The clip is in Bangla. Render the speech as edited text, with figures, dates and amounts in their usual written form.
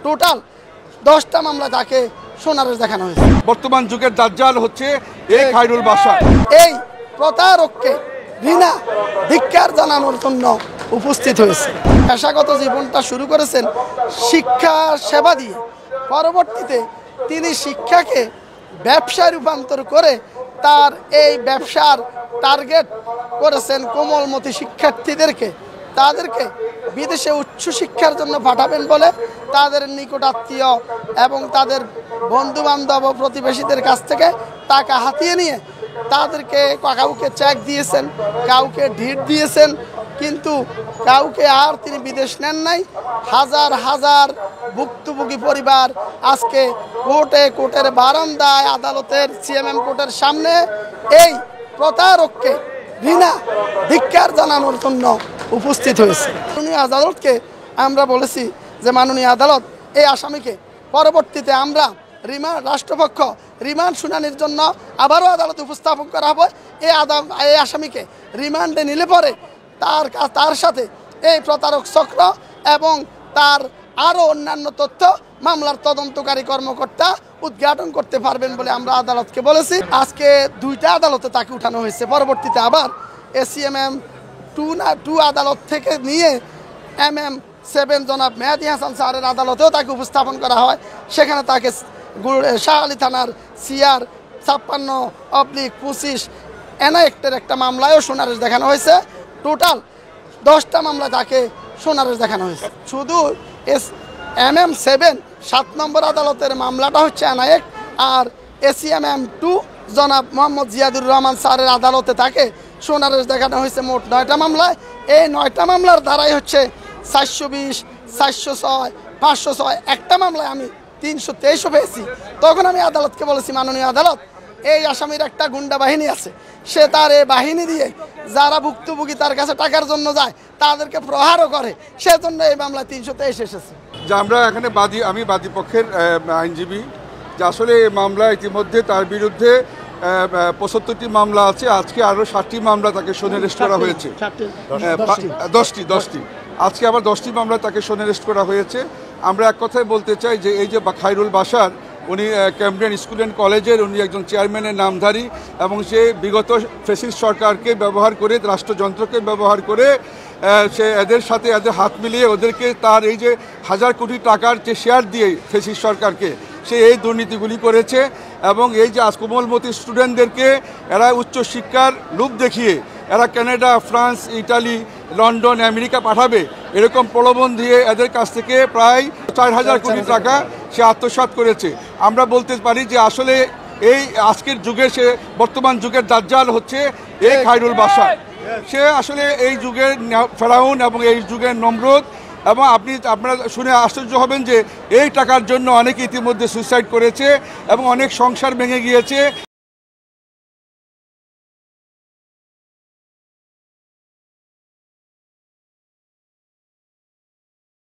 টোটাল 10টা মামলা তাকে সোনারেশ দেখানো হয়েছে। বর্তমান যুগের দাজ্জাল হচ্ছে এই খায়রুল বাশার। এই প্রতারককে ঘৃণা ধিক্কার জানানোর জন্য উপস্থিত হয়েছে। পেশাগত জীবনটা শুরু করেছেন শিক্ষা সেবা দিয়ে, পরবর্তীতে তিনি শিক্ষাকে ব্যবসায় রূপান্তর করে তার এই ব্যবসার টার্গেট করেছেন কোমলমতি শিক্ষার্থীদেরকে, তাদেরকে বিদেশে উচ্চ শিক্ষার জন্য পাঠাবেন বলে তাদের নিকটাত্মীয় এবং তাদের বন্ধুবান্ধব ও প্রতিবেশীদের কাছ থেকে টাকা হাতিয়ে নিয়ে তাদেরকে কাউকে চেক দিয়েছেন, কাউকে ঢিট দিয়েছেন, কিন্তু কাউকে আর তিনি বিদেশ নেন নাই। হাজার হাজার ভুক্তভোগী পরিবার আজকে কোর্টের বারান্দায়, আদালতের সিএমএম কোর্টের সামনে এই প্রতারককে ঘৃণা ধিক্কার জানানোর জন্য উপস্থিত হয়েছে। মাননীয় আদালতকে আমরা বলেছি যে মাননীয় আদালত এই আসামিকে পরবর্তীতে আমরা রাষ্ট্রপক্ষ রিমান্ড শুনানির জন্য আবারও আদালতে উপস্থাপন করা হবে। এই আসামিকে রিমান্ডে নিলে পরে তার সাথে এই প্রতারক চক্র এবং তার আরও অন্যান্য তথ্য মামলার তদন্তকারী কর্মকর্তা উদ্ঘাটন করতে পারবেন বলে আমরা আদালতকে বলেছি। আজকে 2টা আদালতে তাকে উঠানো হয়েছে, পরবর্তীতে আবার এসিএমএম 2 আদালত থেকে নিয়ে MM7 জনাব মেহেদী হাসান স্যারের আদালতেও তাকে উপস্থাপন করা হয়। সেখানে তাকে শাহআলী থানার CR 56/25 অ্যাক্টের একটা মামলায়ও সোনারেশ দেখানো হয়েছে। টোটাল 10টা মামলা তাকে সোনারেশ দেখানো হয়েছে। শুধু MM7 7 নম্বর আদালতের মামলাটা হচ্ছে অ্যাক্ট, আর এসিএমএম 2 জনাব মোহাম্মদ জিয়াদুর রহমান স্যারের আদালতে তাকে সোনারেশ দেখানো হয়েছে। মোট 9টা মামলায়, এই 9টা মামলার দ্বারাই হচ্ছে 420, 406, 506, একটা মামলায় আমি 323 পেয়েছি। তখন আমি আদালতকে বলেছি, মাননীয় আদালত, এই আসামির একটা গুন্ডা বাহিনী আছে, সে তার এই বাহিনী দিয়ে যারা ভুক্তভোগী তার কাছে টাকার জন্য যায় তাদেরকে প্রহারও করে, সেজন্য এই মামলায় 323 এসেছে। যে আমরা এখানে আমি বাদী পক্ষের আইনজীবী, যে আসলে এই মামলা ইতিমধ্যে তার বিরুদ্ধে 75টি মামলা আছে। আজকে আরও 60টি মামলা তাকে সোনারেস্ট করা হয়েছে। 10টি আজকে আবার 10টি মামলা তাকে সোনারেস্ট করা হয়েছে। আমরা এক কথায় বলতে চাই যে এই যে খায়রুল বাশার, উনি ক্যামব্রিয়ান স্কুল অ্যান্ড কলেজের উনি একজন চেয়ারম্যানের নামধারী, এবং সে বিগত ফ্যাসিস্ট সরকারকে ব্যবহার করে, রাষ্ট্রযন্ত্রকে ব্যবহার করে সে এদের সাথে হাত মিলিয়ে ওদেরকে তার এই যে 1000 কোটি টাকার যে শেয়ার দিয়ে ফ্যাসিস্ট সরকারকে সে এই দুর্নীতিগুলি করেছে। এবং এই যে কোমলমতি স্টুডেন্টদেরকে এরা উচ্চশিক্ষার লোভ দেখিয়ে এরা Canada, France, Italy, London, America পাঠাবে, এরকম প্রলোভন দিয়ে এদের কাছ থেকে প্রায় 4000 কোটি টাকা সে আত্মসাৎ করেছে। আমরা বলতে পারি যে আসলে এই আজকের যুগে বর্তমান যুগের দাজ্জাল হচ্ছে এই খায়রুল বাশার। সে আসলে এই যুগের ফেরাউন এবং এই যুগের নমরুদ। এবং আপনারা শুনে আশ্চর্য হবেন যে এই টাকার জন্য অনেকে ইতিমধ্যে সুইসাইড করেছে এবং অনেক সংসার ভেঙে গিয়েছে